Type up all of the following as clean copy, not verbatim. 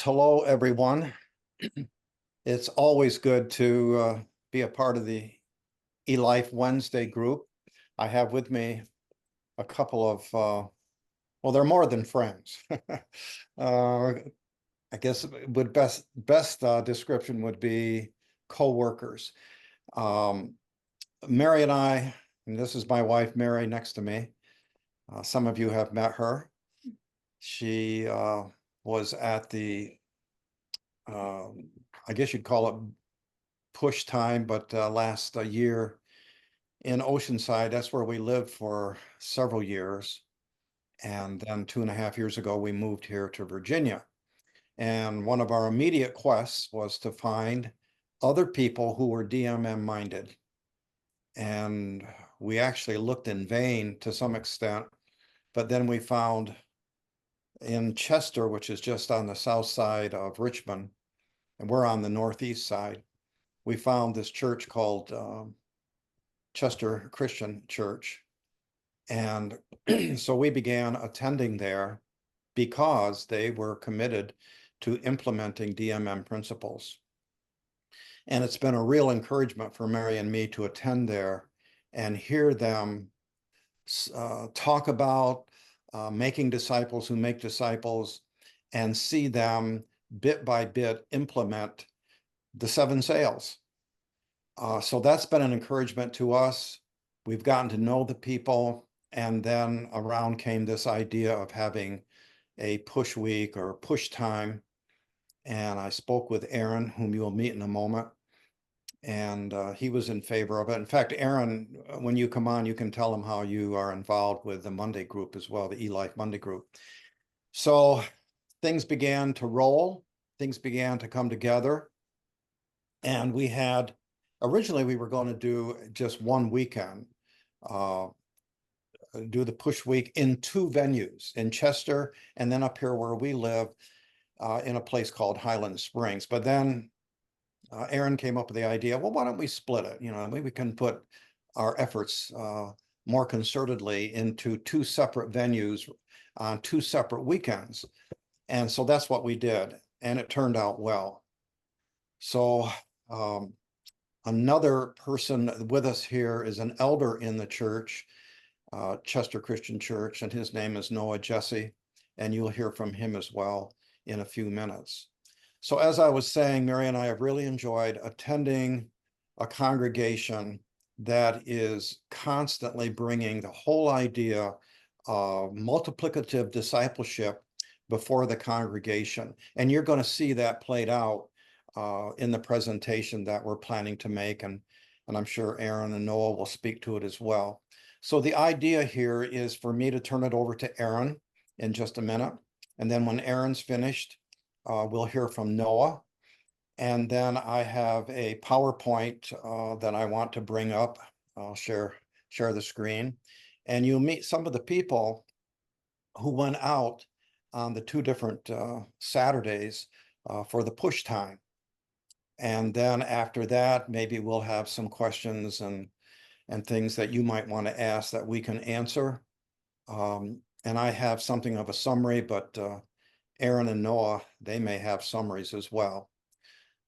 Hello, everyone. It's always good to be a part of the eLife Wednesday group. I have with me a couple of, well, they're more than friends. I guess would best description would be co-workers. Um, Mary and this is my wife, Mary, next to me. Some of you have met her. She was at the I guess you'd call it push time, but last year in Oceanside, that's where we lived for several years. And then 2.5 years ago, we moved here to Virginia. And one of our immediate quests was to find other people who were DMM minded. And we actually looked in vain to some extent, but then we found in Chester, which is just on the south side of Richmond, and we're on the northeast side, we found this church called Chester Christian Church. And so we began attending there because they were committed to implementing DMM principles. And it's been a real encouragement for Mary and me to attend there and hear them talk about making disciples who make disciples and see them bit by bit implement the 7 sails. So that's been an encouragement to us. We've gotten to know the people, and then around came this idea of having a push week or push time. And I spoke with Aaron, whom you will meet in a moment, and he was in favor of it. In fact, Aaron, when you come on, you can tell him how you are involved with the Monday group as well, the eLife Monday group. So things began to roll, things began to come together, and we had originally we were going to do just one weekend, do the push week in 2 venues, in Chester and then up here where we live, in a place called Highland Springs. But then Aaron came up with the idea, well, why don't we split it? Maybe we can put our efforts more concertedly into 2 separate venues on 2 separate weekends. And so that's what we did, and it turned out well. So another person with us here is an elder in the church, Chester Christian Church, and his name is Noah Jesse, and you'll hear from him as well in a few minutes. So as I was saying, Mary and I have really enjoyed attending a congregation that is constantly bringing the whole idea of multiplicative discipleship before the congregation. And you're going to see that played out in the presentation that we're planning to make. And I'm sure Aaron and Noah will speak to it as well. So the idea here is for me to turn it over to Aaron in just a minute. And then when Aaron's finished, we'll hear from Noah. And then I have a PowerPoint that I want to bring up. I'll share the screen. And you'll meet some of the people who went out on the 2 different Saturdays for the push time. And then after that, maybe we'll have some questions and things that you might want to ask that we can answer. And I have something of a summary, but Aaron and Noah, they may have summaries as well.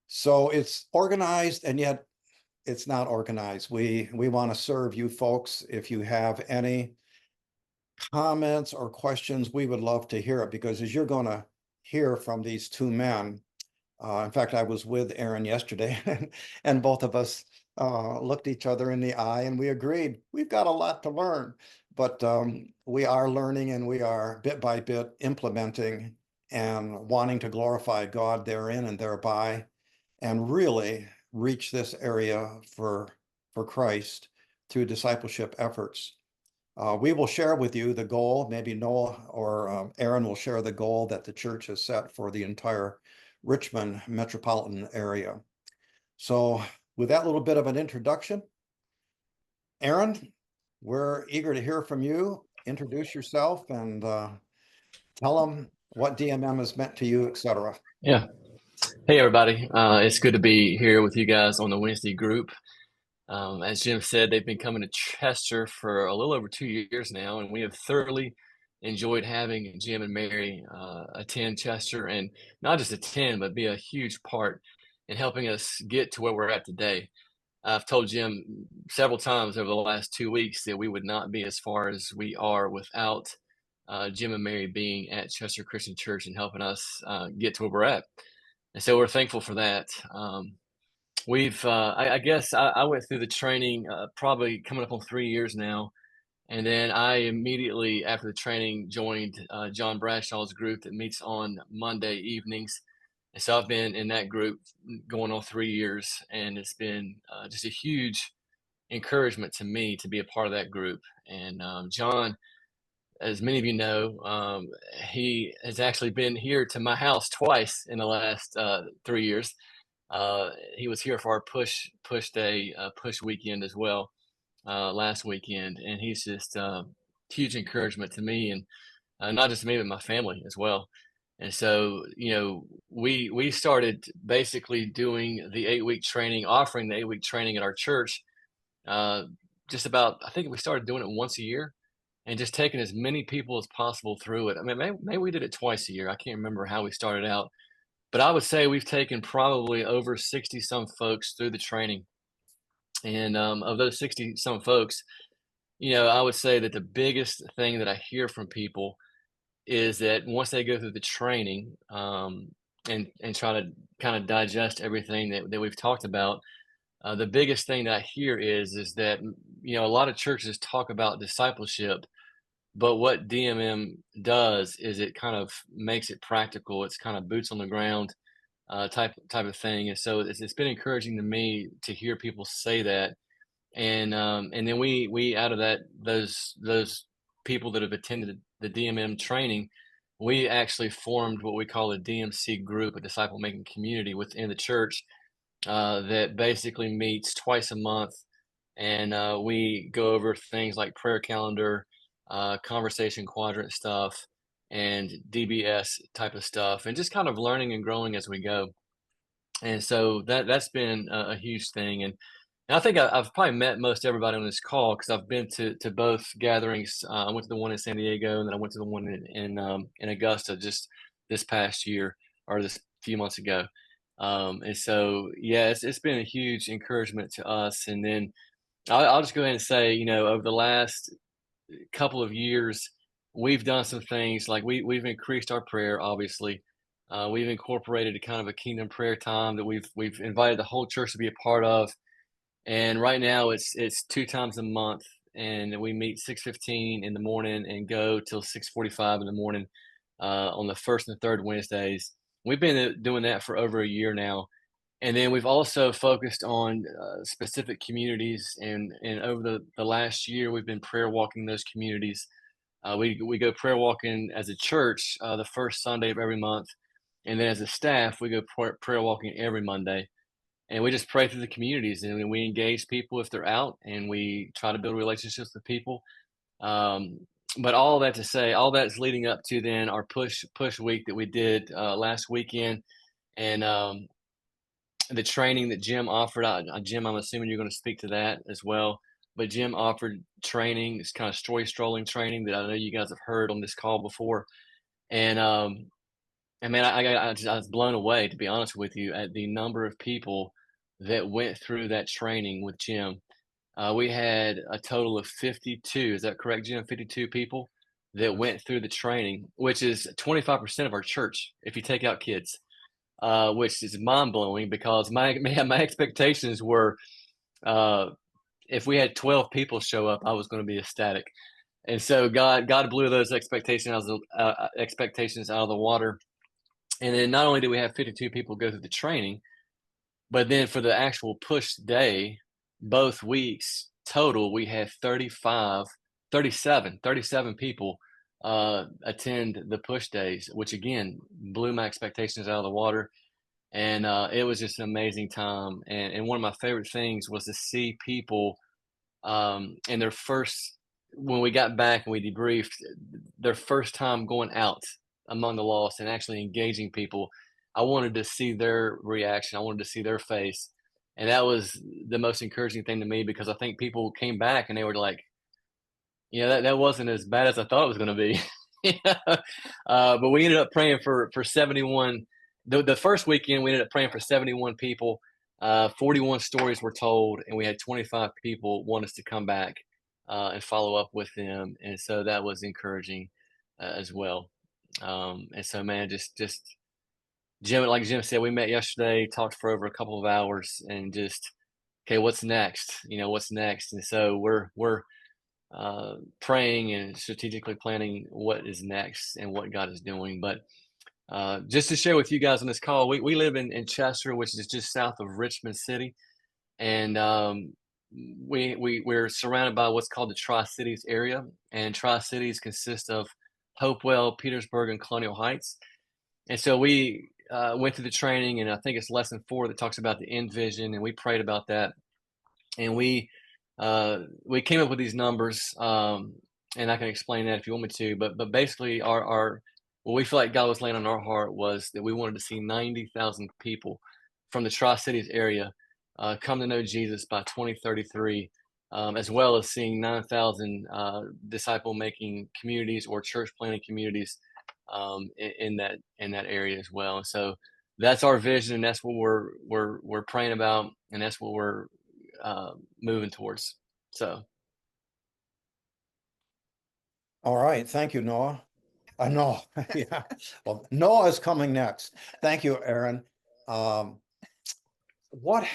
So it's organized, and yet it's not organized. We want to serve you folks. If you have any comments or questions, we would love to hear it, because as you're going to hear from these 2 men, in fact, I was with Aaron yesterday, and both of us looked each other in the eye, and we agreed we've got a lot to learn, but we are learning, and we are bit by bit implementing and wanting to glorify God therein and thereby, and really reach this area for Christ through discipleship efforts. We will share with you the goal. Maybe Noah or Aaron will share the goal that the church has set for the entire Richmond metropolitan area. So with that little bit of an introduction, Aaron, we're eager to hear from you. Introduce yourself and tell them what DMM has meant to you, etc. Yeah. Hey, everybody. It's good to be here with you guys on the Wednesday group. As Jim said, they've been coming to Chester for a little over 2 years now, and we have thoroughly enjoyed having Jim and Mary attend Chester, and not just attend, but be a huge part in helping us get to where we're at today. I've told Jim several times over the last 2 weeks that we would not be as far as we are without Jim and Mary being at Chester Christian Church and helping us get to where we're at. And so we're thankful for that. I guess I went through the training probably coming up on 3 years now. And then I immediately after the training joined John Bradshaw's group that meets on Monday evenings. And so I've been in that group going on 3 years, and it's been just a huge encouragement to me to be a part of that group. And John, as many of you know, he has actually been here to my house twice in the last 3 years. He was here for our push day, push weekend as well last weekend, and he's just huge encouragement to me, and not just me, but my family as well. And so, we started basically doing the 8 week training, offering the 8 week training at our church. Uh, just about, I think we started doing it once a year, and just taking as many people as possible through it. I mean, maybe we did it twice a year. I can't remember how we started out, but I would say we've taken probably over 60 some folks through the training. And of those 60 some folks, I would say that the biggest thing that I hear from people is that once they go through the training, and try to kind of digest everything that we've talked about, the biggest thing that I hear is that a lot of churches talk about discipleship, but what DMM does is it kind of makes it practical. It's kind of boots on the ground type of thing, and so it's been encouraging to me to hear people say that. And then we out of those people that have attended the DMM training, we actually formed what we call a DMC group, a disciple making community within the church that basically meets twice a month, and we go over things like prayer calendar, conversation quadrant stuff, and DBS type of stuff, and just kind of learning and growing as we go. And so that's been a huge thing. And I think I've probably met most everybody on this call because I've been to both gatherings. I went to the one in San Diego, and then I went to the one in Augusta just this past year or this few months ago. And so, yeah, it's been a huge encouragement to us. And then I'll just go ahead and say, over the last couple of years, we've done some things like we've increased our prayer. Obviously, we've incorporated a kind of a kingdom prayer time that we've invited the whole church to be a part of, and right now it's 2 times a month, and we meet 6:15 in the morning and go till 6:45 in the morning on the first and third Wednesdays. We've been doing that for over a year now, and then we've also focused on specific communities. And over the last year, we've been prayer walking those communities. We go prayer walking as a church the first Sunday of every month, and then as a staff, we go prayer walking every Monday, and we just pray through the communities, and we engage people if they're out, and we try to build relationships with people. um, but all that to say, all that's leading up to then our push week that we did last weekend. And the training that Jim offered, Jim, I'm assuming you're going to speak to that as well, but Jim offered training, this kind of story strolling training that I know you guys have heard on this call before. And man, I was blown away, to be honest with you, at the number of people that went through that training with Jim. We had a total of 52. Is that correct, Jim? 52 people that went through the training, which is 25% of our church if you take out kids, which is mind blowing because my expectations were uh, if we had 12 people show up, I was going to be ecstatic. And so God blew those expectations out of the water. And then not only did we have 52 people go through the training, but then for the actual push day, both weeks total, we had 37 people attend the push days, which again blew my expectations out of the water. And it was just an amazing time. And one of my favorite things was to see people in their first, when we got back and we debriefed, their first time going out among the lost and actually engaging people. I wanted to see their reaction. I wanted to see their face. And that was the most encouraging thing to me because I think people came back and they were like, that wasn't as bad as I thought it was going to be. Yeah. But we ended up praying for 71. The first weekend, we ended up praying for 71 people. 41 stories were told, and we had 25 people want us to come back and follow up with them. And so that was encouraging as well. And so, man, just Jim, like Jim said, we met yesterday, talked for over a couple of hours, and just okay, what's next? What's next? And so we're praying and strategically planning what is next and what God is doing. But just to share with you guys on this call, we live in Chester, which is just south of Richmond City, and we're surrounded by what's called the Tri-Cities area, and Tri-Cities consist of Hopewell, Petersburg, and Colonial Heights. And so we went through the training, and I think it's lesson 4 that talks about the end vision, and we prayed about that, and we came up with these numbers, and I can explain that if you want me to. But basically, our what we feel like God was laying on our heart was that we wanted to see 90,000 people from the Tri Cities area come to know Jesus by 2033, as well as seeing 9,000 disciple making communities or church planting communities in that area as well. And so that's our vision, and that's what we're praying about, and that's what we're moving towards. So, All right. Thank you, Noah. Noah. Yeah. Well, Noah is coming next. Thank you, Aaron. Um, what,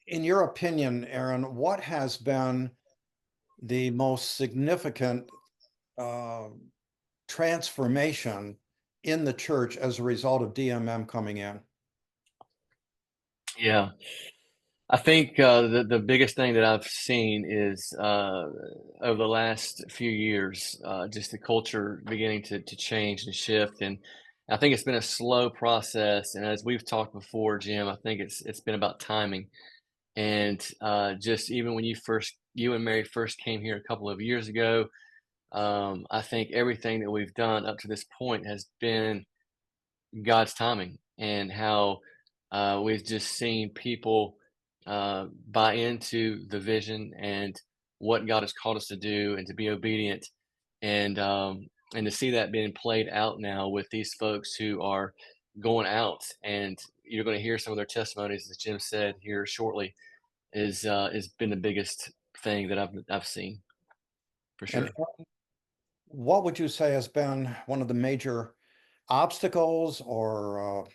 in your opinion, Aaron, what has been the most significant uh, transformation in the church as a result of DMM coming in? yeah, I think the biggest thing that I've seen is over the last few years, just the culture beginning to change and shift, and I think it's been a slow process. And as we've talked before, Jim, I think it's been about timing. And just even when you and Mary first came here a couple of years ago, I think everything that we've done up to this point has been God's timing, and how we've just seen people buy into the vision and what God has called us to do, and to be obedient, and to see that being played out now with these folks who are going out, and you're going to hear some of their testimonies, as Jim said here shortly, is been the biggest thing that I've seen for And sure. what would you say has been one of the major obstacles or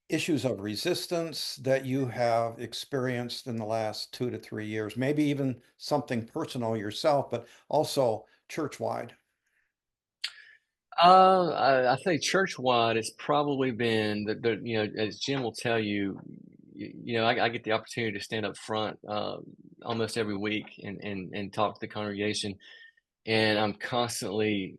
issues of resistance that you have experienced in the last 2 to 3 years? Maybe even something personal yourself, but also church-wide. I think church-wide, it's probably been as Jim will tell you, I get the opportunity to stand up front almost every week and talk to the congregation, and I'm constantly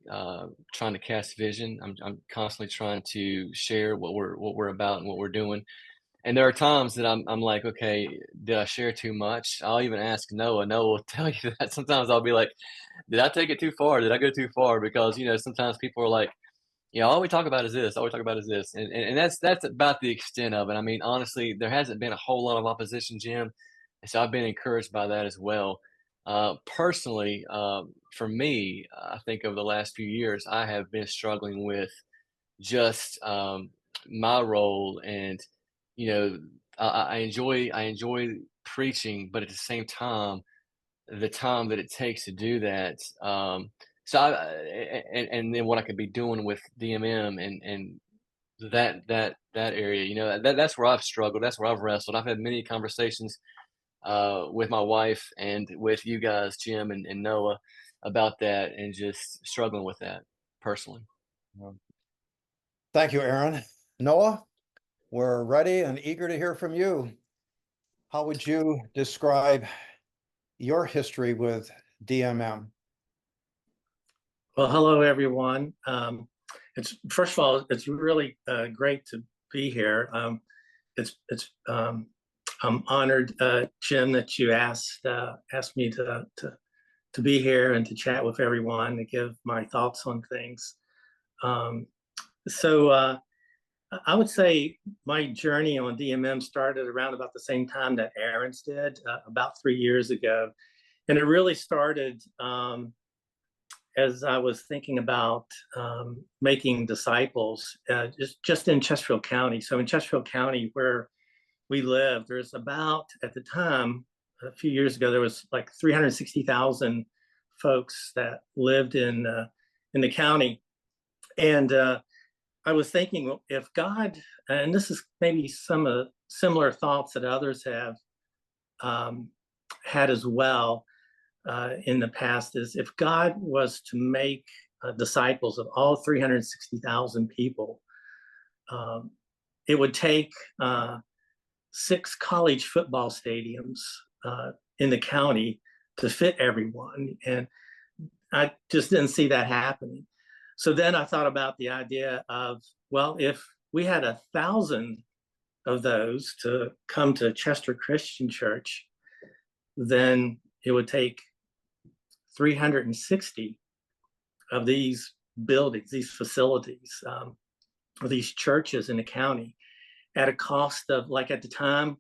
trying to cast vision. I'm constantly trying to share what we're about and what we're doing. And there are times that I'm like, okay, did I share too much? I'll even ask Noah. Noah will tell you that. Sometimes I'll be like, did I take it too far? Did I go too far? Because sometimes people are like, all we talk about is this. All we talk about is this, and that's about the extent of it. I mean, honestly, there hasn't been a whole lot of opposition, Jim, and so I've been encouraged by that as well. Personally, for me, I think over the last few years, I have been struggling with just my role, and you know, I enjoy preaching, but at the same time, the time that it takes to do that. And then what I could be doing with DMM and that area, that's where I've struggled. That's where I've wrestled. I've had many conversations with my wife and with you guys, Jim and Noah, about that, and just struggling with that personally. Thank you, Aaron. Noah, we're ready and eager to hear from you. How would you describe your history with DMM? Well, hello, everyone. It's first of all, it's really great to be here. I'm honored, Jim, that you asked me to be here and to chat with everyone, to give my thoughts on things. So I would say my journey on DMM started around about the same time that Aaron's did, about 3 years ago, and it really started as I was thinking about making disciples, just in Chesterfield County. So in Chesterfield County, where we live, there's about, at the time, a few years ago, there was like 360,000 folks that lived in the county. And I was thinking, well, if God, and this is maybe some similar thoughts that others have had as well in the past, is if God was to make disciples of all 360,000 people, it would take 6 college football stadiums in the county to fit everyone. And I just didn't see that happening. So then I thought about the idea of, well, if we had 1,000 of those to come to Chester Christian Church, then it would take 360 of these buildings, these facilities, or these churches in the county, at a cost of, like, at the time,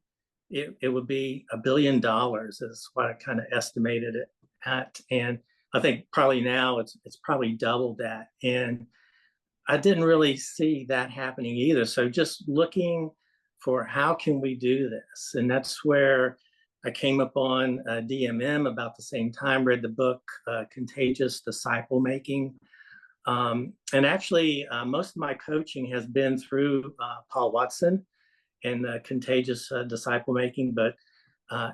it would be $1 billion is what I kind of estimated it at. And I think probably now it's probably doubled that. And I didn't really see that happening either. So just looking for how can we do this? And that's where I came upon DMM about the same time, read the book, Contagious Disciple Making. And actually, most of my coaching has been through Paul Watson and Contagious Disciple Making. But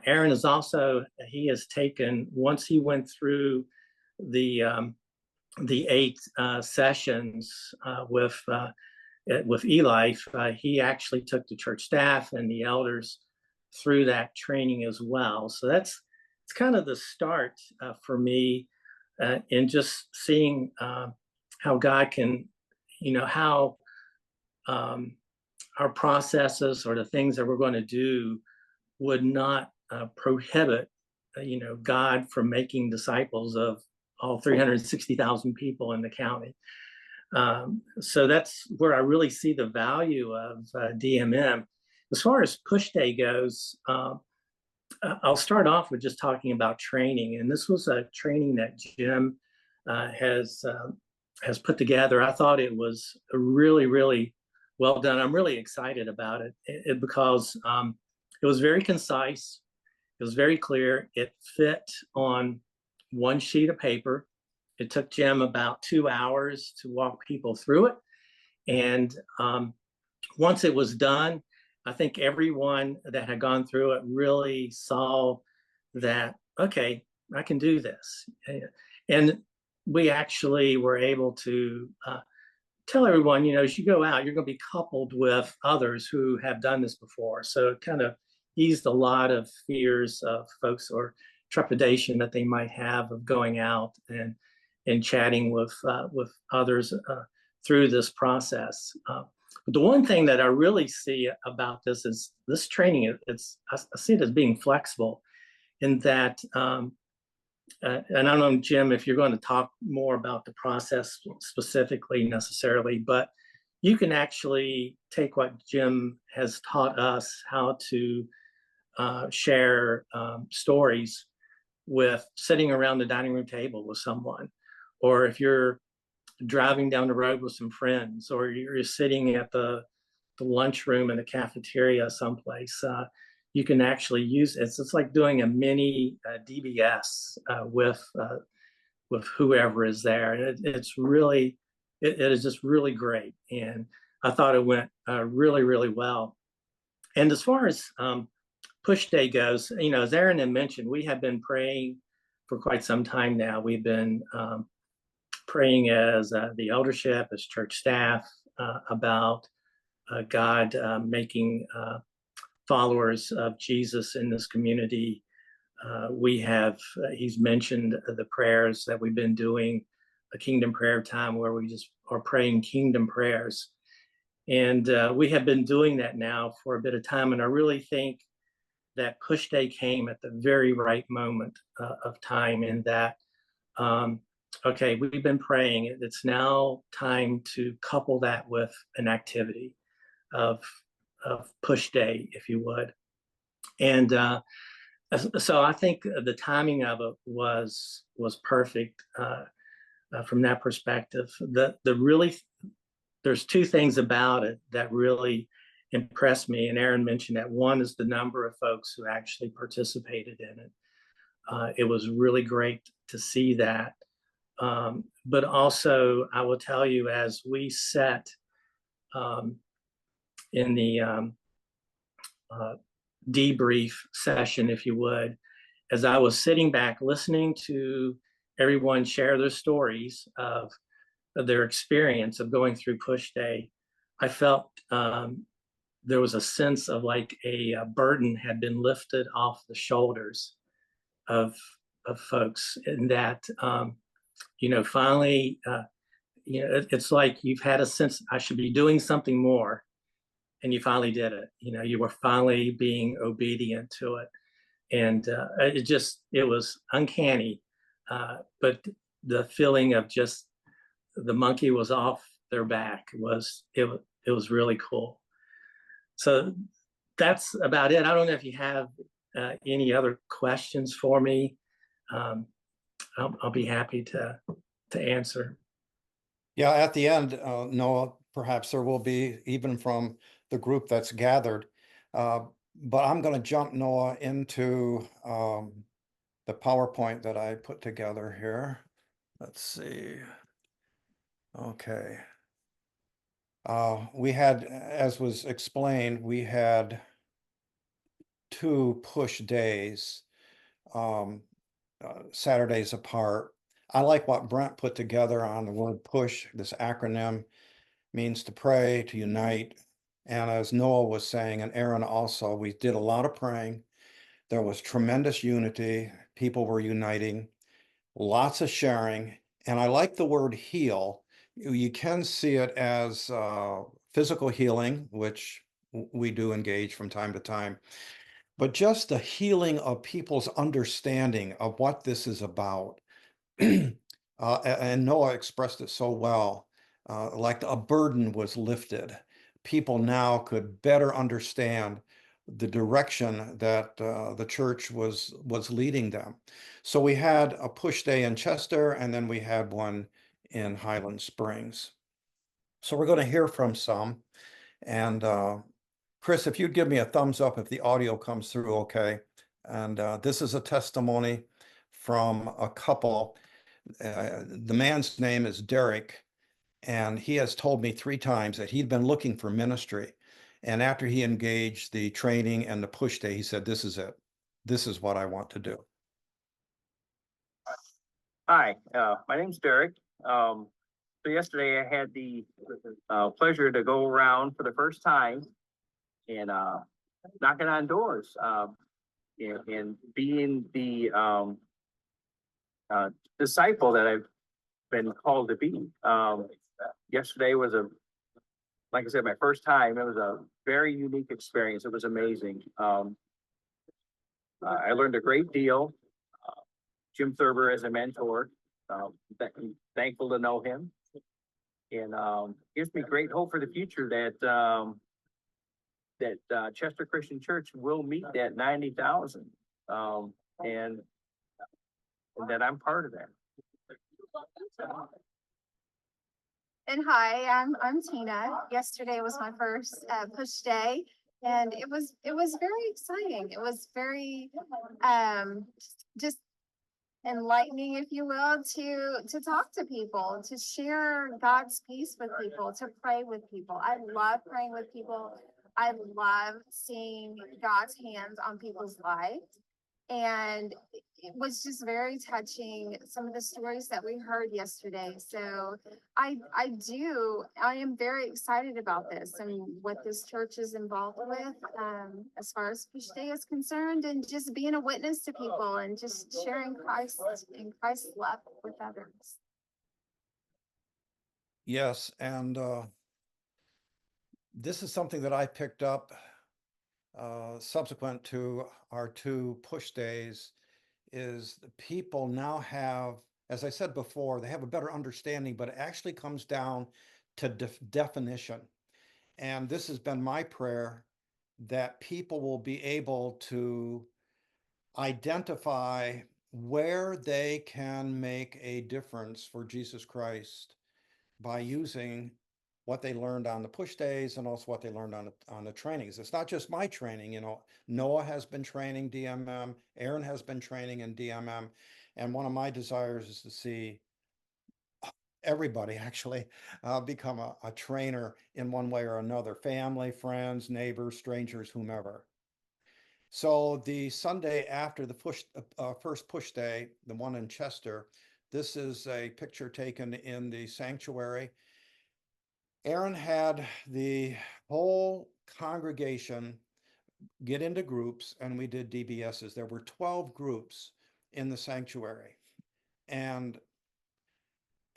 Aaron is also, he has taken, once he went through the 8 sessions with Eli, he actually took the church staff and the elders through that training as well. So it's kind of the start for me in just seeing how God can, how our processes or the things that we're going to do would not prohibit, God from making disciples of all 360,000 people in the county. So that's where I really see the value of DMM. As far as Push Day goes, I'll start off with just talking about training. And this was a training that Jim has put together. I thought it was really, really well done. I'm really excited about it because it was very concise. It was very clear. It fit on one sheet of paper. It took Jim about 2 hours to walk people through it. And once it was done, I think everyone that had gone through it really saw that, okay, I can do this. And we actually were able to tell everyone, as you go out, you're going to be coupled with others who have done this before. So it kind of eased a lot of fears of folks or trepidation that they might have of going out and chatting with others through this process. But the one thing that I really see about this is this training. I see it as being flexible, in that, and I don't know, Jim, if you're going to talk more about the process specifically necessarily, but you can actually take what Jim has taught us how to share stories with sitting around the dining room table with someone, or if you're driving down the road with some friends, or you're sitting at the lunchroom in a cafeteria someplace. You can actually use it. It's like doing a mini DBS with whoever is there. And it's really, it is just really great. And I thought it went really, really well. And as far as Push Day goes, as Aaron had mentioned, we have been praying for quite some time now. We've been praying as the eldership, as church staff, about God making followers of Jesus in this community. He's mentioned the prayers that we've been doing, a kingdom prayer time where we just are praying kingdom prayers. And we have been doing that now for a bit of time. And I really think that Push Day came at the very right moment of time, in that, okay, we've been praying. It's now time to couple that with an activity of Push Day, if you would. And so I think the timing of it was perfect. from that perspective. There's two things about it that really impressed me, and Aaron mentioned that. One is the number of folks who actually participated in it. It was really great to see that. But also, I will tell you, as we sat in the debrief session, if you would, as I was sitting back listening to everyone share their stories of their experience of going through Push Day, I felt there was a sense of like a burden had been lifted off the shoulders of folks, and that finally, it's like you've had a sense I should be doing something more, and you finally did it. You were finally being obedient to it, and it was uncanny, but the feeling of just the monkey was off their back was really cool. So that's about it. I don't know if you have any other questions for me. I'll be happy to answer. Yeah, at the end, Noah, perhaps there will be, even from the group that's gathered. But I'm going to jump, Noah, into the PowerPoint that I put together here. Let's see. Okay. We had, as was explained, we had 2 push days, Saturdays apart. I like what Brent put together on the word push. This acronym means to pray, to unite. And as Noah was saying, and Aaron also, we did a lot of praying. There was tremendous unity. People were uniting, lots of sharing. And I like the word heal. You can see it as physical healing, which we do engage from time to time, but just the healing of people's understanding of what this is about. And Noah expressed it so well, like a burden was lifted. People now could better understand the direction that the church was leading them. So we had a push day in Chester, and then we had one in Highland Springs. So we're going to hear from some. And Chris, if you'd give me a thumbs up if the audio comes through okay. And this is a testimony from a couple. The man's name is Derek, and he has told me 3 times that he'd been looking for ministry. And after he engaged the training and the push day, he said, this is it. This is what I want to do. Hi, my name's Derek. So yesterday I had the pleasure to go around for the first time and knocking on doors and being the disciple that I've been called to be. Yesterday was like I said, my first time. It was a very unique experience. It was amazing. I learned a great deal. Jim Thurber as a mentor. Thankful to know him, and gives me great hope for the future that Chester Christian Church will meet that 90,000, and that I'm part of that. And hi, I'm Tina. Yesterday was my first push day, and it was very exciting. It was very just enlightening, if you will, to talk to people, to share God's peace with people, to pray with people. I love praying with people. I love seeing God's hands on people's lives. And it was just very touching, some of the stories that we heard yesterday. So I am very excited about this and what this church is involved with as far as Push Day is concerned, and just being a witness to people and just sharing Christ and Christ's love with others. Yes, and this is something that I picked up subsequent to our 2 push days, is people now have, as I said before, they have a better understanding, but it actually comes down to definition. And this has been my prayer, that people will be able to identify where they can make a difference for Jesus Christ by using what they learned on the push days and also what they learned on the trainings. It's not just my training, Noah has been training DMM, Aaron has been training in DMM, and one of my desires is to see everybody actually become a trainer in one way or another, family, friends, neighbors, strangers, whomever. So the Sunday after the first push day, the one in Chester, this is a picture taken in the sanctuary. Aaron had the whole congregation get into groups, and we did DBSs. There were 12 groups in the sanctuary. And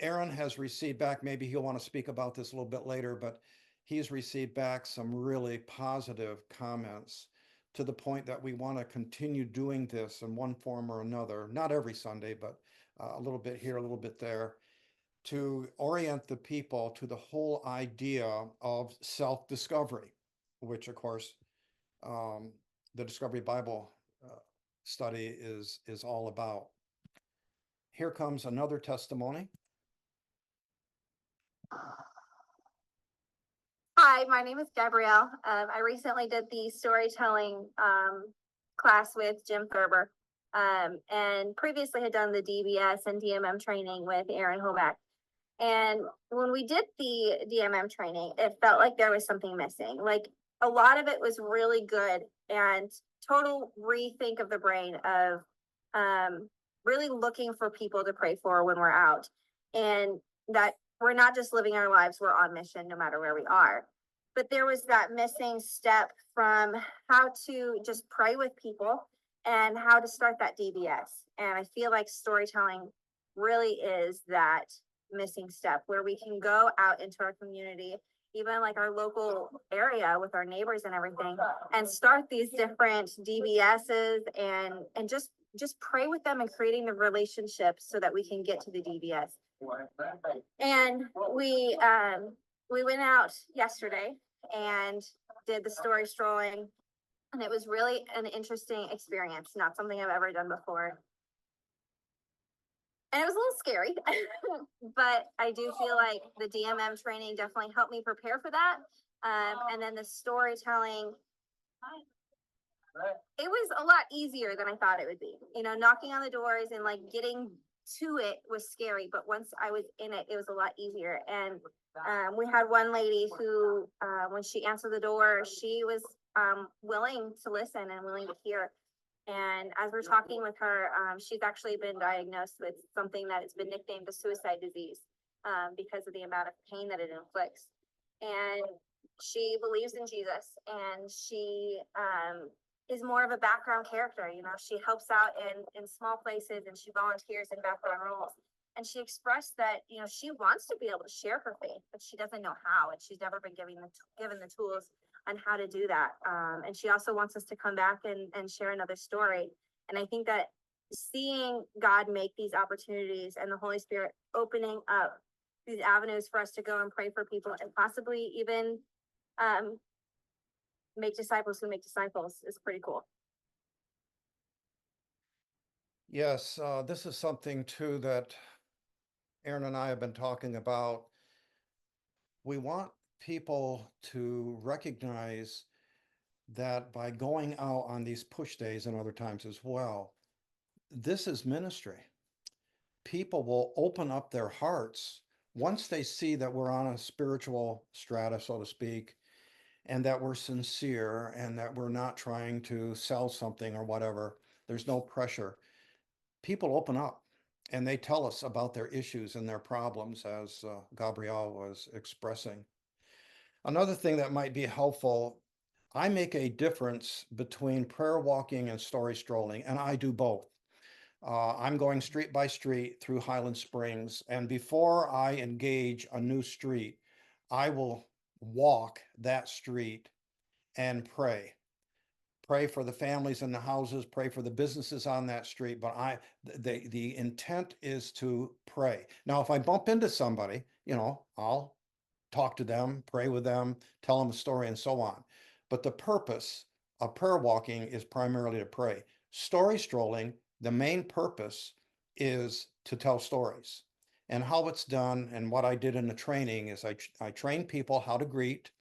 Aaron has received back, maybe he'll want to speak about this a little bit later, but he's received back some really positive comments to the point that we want to continue doing this in one form or another, not every Sunday, but a little bit here, a little bit there, to orient the people to the whole idea of self-discovery, which of course the Discovery Bible study is all about. Here comes another testimony. Hi, my name is Gabrielle. I recently did the storytelling class with Jim Thurber, and previously had done the DBS and DMM training with Aaron Hoback. And when we did the DMM training, it felt like there was something missing. Like a lot of it was really good and total rethink of the brain of really looking for people to pray for when we're out, and that we're not just living our lives, we're on mission no matter where we are. But there was that missing step from how to just pray with people and how to start that DBS. And I feel like storytelling really is that missing step where we can go out into our community, even like our local area with our neighbors and everything, and start these different DBSs and just pray with them and creating the relationships so that we can get to the DBS. And we went out yesterday and did the story strolling, and it was really an interesting experience, not something I've ever done before. And it was a little scary, but I do feel like the DMM training definitely helped me prepare for that. And then the storytelling, it was a lot easier than I thought it would be. Knocking on the doors and like getting to it was scary, but once I was in it, it was a lot easier. And we had one lady who, when she answered the door, she was willing to listen and willing to hear. And as we're talking with her, she's actually been diagnosed with something that has been nicknamed the suicide disease because of the amount of pain that it inflicts. And she believes in Jesus, and she is more of a background character. She helps out in small places, and she volunteers in background roles. And she expressed that, she wants to be able to share her faith, but she doesn't know how, and she's never been given the tools on how to do that. And she also wants us to come back and share another story. And I think that seeing God make these opportunities and the Holy Spirit opening up these avenues for us to go and pray for people and possibly even make disciples who make disciples is pretty cool. Yes, this is something too that Aaron and I have been talking about. We want people to recognize that by going out on these push days and other times as well, this is ministry. People will open up their hearts once they see that we're on a spiritual strata, so to speak, and that we're sincere and that we're not trying to sell something or whatever. There's no pressure. People open up and they tell us about their issues and their problems, as Gabrielle was expressing. Another thing that might be helpful, I make a difference between prayer walking and story strolling, and I do both. I'm going street by street through Highland Springs, and before I engage a new street, I will walk that street and pray. Pray for the families in the houses, pray for the businesses on that street, but the intent is to pray. Now, if I bump into somebody, I'll talk to them, pray with them, tell them a story, and so on. But the purpose of prayer walking is primarily to pray. Story strolling The main purpose is to tell stories. And how it's done and what I did in the training is I train people how to greet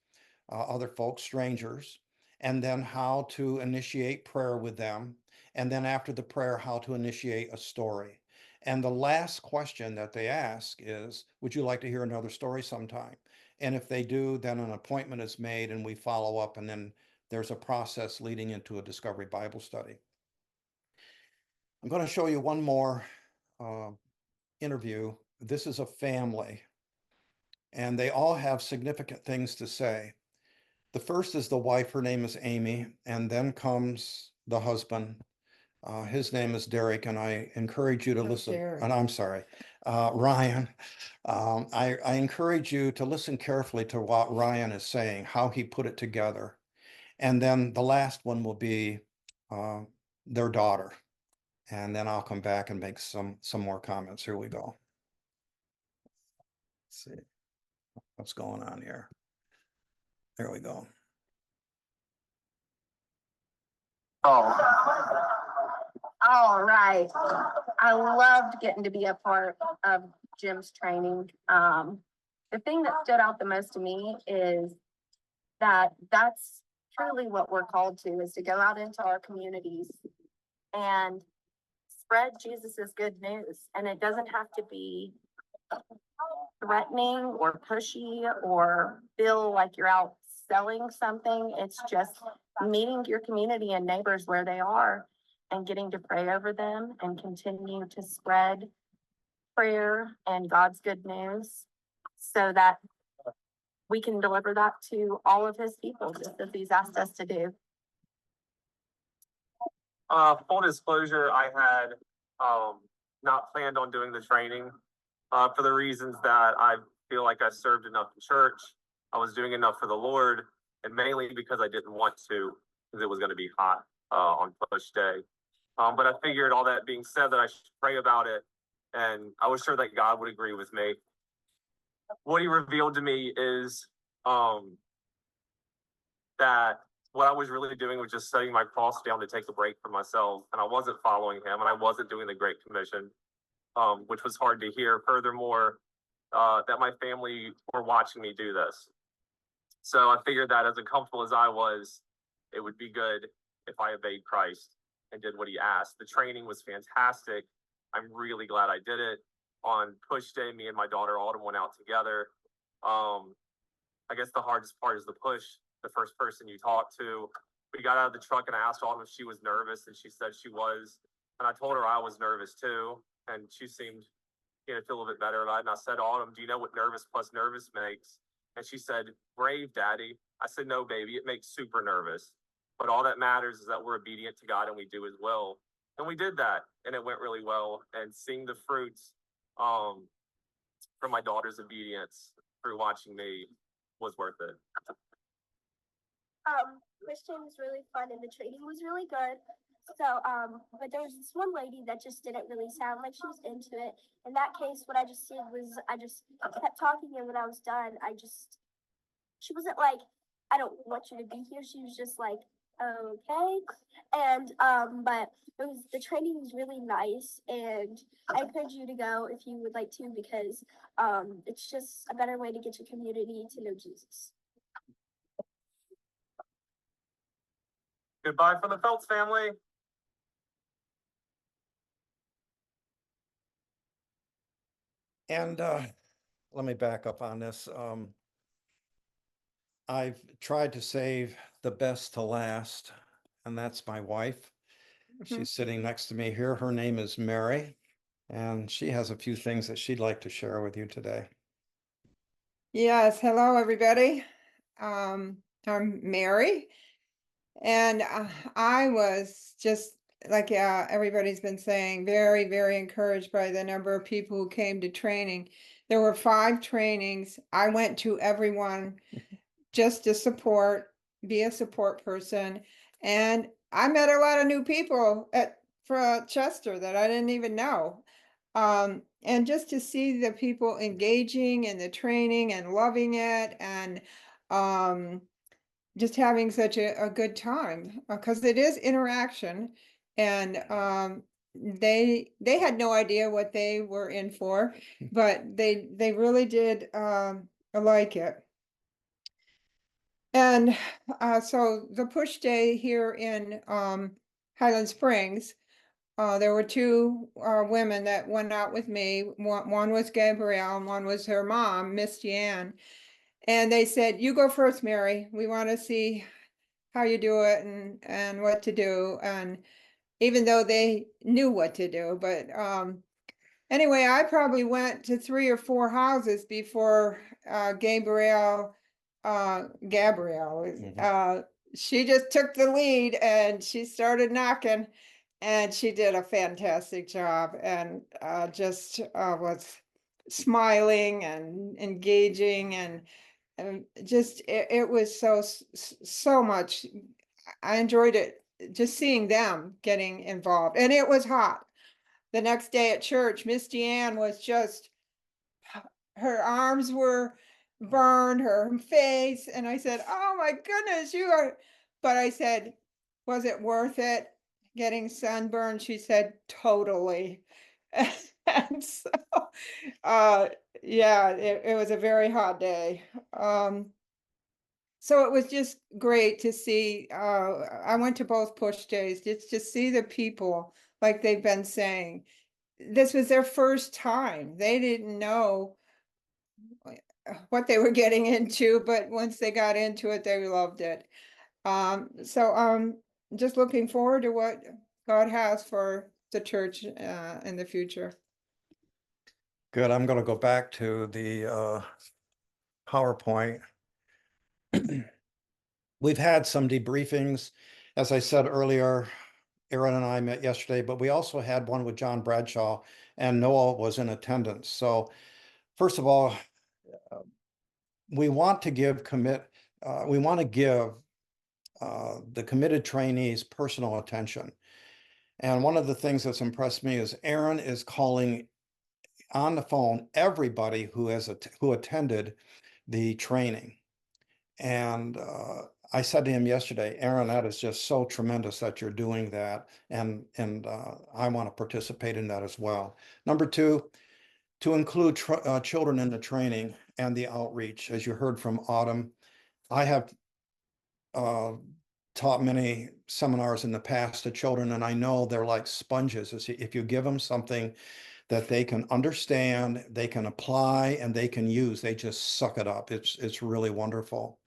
other folks, strangers, and then how to initiate prayer with them. And then after the prayer, how to initiate a story. And the last question that they ask is, would you like to hear another story sometime? And if they do, then an appointment is made and we follow up, and then there's a process leading into a Discovery Bible study. I'm going to show you one more interview. This is a family, and they all have significant things to say. The first is the wife, her name is Amy, and then comes the husband. His name is Derek, and I encourage you to listen. Derek. And I'm sorry, Ryan. I encourage you to listen carefully to what Ryan is saying, how he put it together. And then the last one will be their daughter. And then I'll come back and make some more comments. Here we go. Let's see what's going on here. There we go. Oh. All right. I loved getting to be a part of Jim's training. The thing that stood out the most to me is that that's truly what we're called to, is to go out into our communities and spread Jesus's good news. And it doesn't have to be threatening or pushy or feel like you're out selling something. It's just meeting your community and neighbors where they are and getting to pray over them and continue to spread prayer and God's good news so that we can deliver that to all of his people, just as he's asked us to do. Full disclosure, I had not planned on doing the training for the reasons that I feel like I served enough in church. I was doing enough for the Lord, and mainly because I didn't want to, because it was going to be hot on push day. But I figured, all that being said, that I should pray about it, and I was sure that God would agree with me. What he revealed to me is that what I was really doing was just setting my cross down to take a break for myself, and I wasn't following him, and I wasn't doing the Great Commission, which was hard to hear. Furthermore, that my family were watching me do this. So I figured that, as uncomfortable as I was, it would be good if I obeyed Christ and did what he asked. The training was fantastic. I'm really glad I did it. On push day, me and my daughter Autumn went out together. I guess the hardest part is the push, the first person you talk to. We got out of the truck and I asked Autumn if she was nervous, and she said she was. And I told her I was nervous too, and she seemed, feel a little bit better about it. And I said, Autumn, do you know what nervous plus nervous makes? And she said, brave, Daddy. I said, no, baby, it makes super nervous. But all that matters is that we're obedient to God and we do his will. And we did that, and it went really well. And seeing the fruits from my daughter's obedience through watching me was worth it. Christian was really fun and the training was really good. So, but there was this one lady that just didn't really sound like she was into it. In that case, what I just did was I just kept talking, and when I was done, she wasn't like, I don't want you to be here. She was just like, okay. And, but the training was really nice, and I encourage you to go if you would like to, because, it's just a better way to get your community to know Jesus. Goodbye from the Phelps family. And let me back up on this. I've tried to save the best to last, and that's my wife. She's sitting next to me here. Her name is Mary, and she has a few things that she'd like to share with you today. Yes, hello everybody. I'm Mary, and I was just like everybody's been saying, very, very encouraged by the number of people who came to training. There were 5 trainings. I went to every one just to be a support person, and I met a lot of new people for Chester that I didn't even know. And just to see the people engaging in the training and loving it, and just having such a good time, because it is interaction, and they had no idea what they were in for, but they really did like it. And so the push day here in Highland Springs, there were two women that went out with me. One was Gabrielle and one was her mom, Miss Ann. And they said, "You go first, Mary. We want to see how you do it and what to do." And even though they knew what to do, but anyway, I probably went to 3 or 4 houses before Gabrielle, she just took the lead and she started knocking, and she did a fantastic job, and just was smiling and engaging, and just it was so much. I enjoyed it, just seeing them getting involved, and it was hot. The next day at church, Miss Deanne was just, her arms were burned, her face, and I said, "Oh my goodness, you are," but I said, "Was it worth it getting sunburned?" She said, "Totally." And so, uh, yeah, it was a very hot day. So it was just great to see, I went to both push days, just to see the people, like they've been saying. This was their first time. They didn't know what they were getting into, but once they got into it, they loved it. So just looking forward to what God has for the church in the future. Good. I'm going to go back to the PowerPoint. We've had some debriefings. As I said earlier, Aaron and I met yesterday, but we also had one with John Bradshaw, and Noah was in attendance. So first of all, we want to give the committed trainees personal attention. And one of the things that's impressed me is Aaron is calling on the phone everybody who attended the training. And I said to him yesterday, "Aaron, that is just so tremendous that you're doing that. And I want to participate in that as well." Number two, to include children in the training and the outreach. As you heard from Autumn, I have taught many seminars in the past to children, and I know they're like sponges. If you give them something that they can understand, they can apply, and they can use, they just suck it up. It's really wonderful.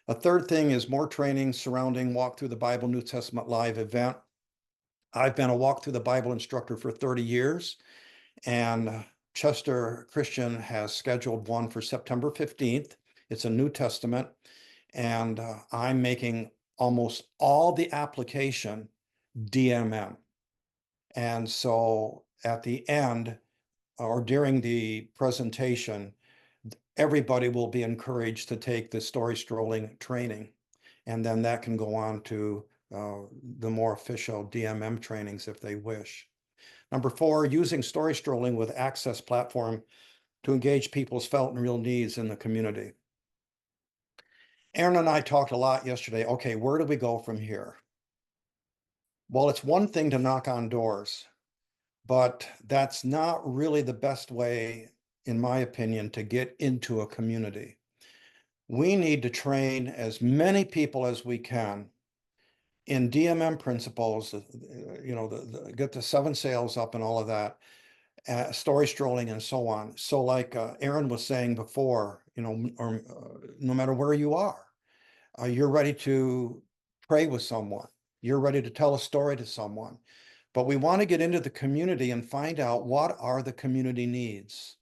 A third thing is more training surrounding Walk Through the Bible New Testament Live event. I've been a Walk Through the Bible instructor for 30 years, and Chester Christian has scheduled one for September 15th. It's a New Testament, and I'm making almost all the application DMM. And so at the end or during the presentation, everybody will be encouraged to take the story strolling training. And then that can go on to the more official DMM trainings if they wish. Number 4, using story strolling with Access platform to engage people's felt and real needs in the community. Aaron and I talked a lot yesterday. Okay, where do we go from here? Well, it's one thing to knock on doors, but that's not really the best way, in my opinion, to get into a community. We need to train as many people as we can in DMM principles, get the 7 sails up and all of that, story strolling and so on. So like Aaron was saying before, no matter where you are, you're ready to pray with someone. You're ready to tell a story to someone. But we want to get into the community and find out what are the community needs.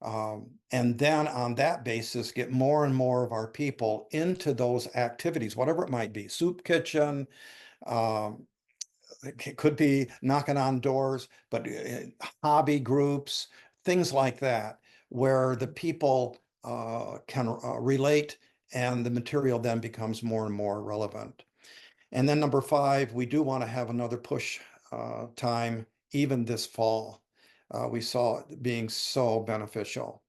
And then on that basis, get more and more of our people into those activities, whatever it might be, soup kitchen, it could be knocking on doors, but hobby groups, things like that, where the people can relate and the material then becomes more and more relevant. And then number 5, we do want to have another push time even this fall. We saw it being so beneficial.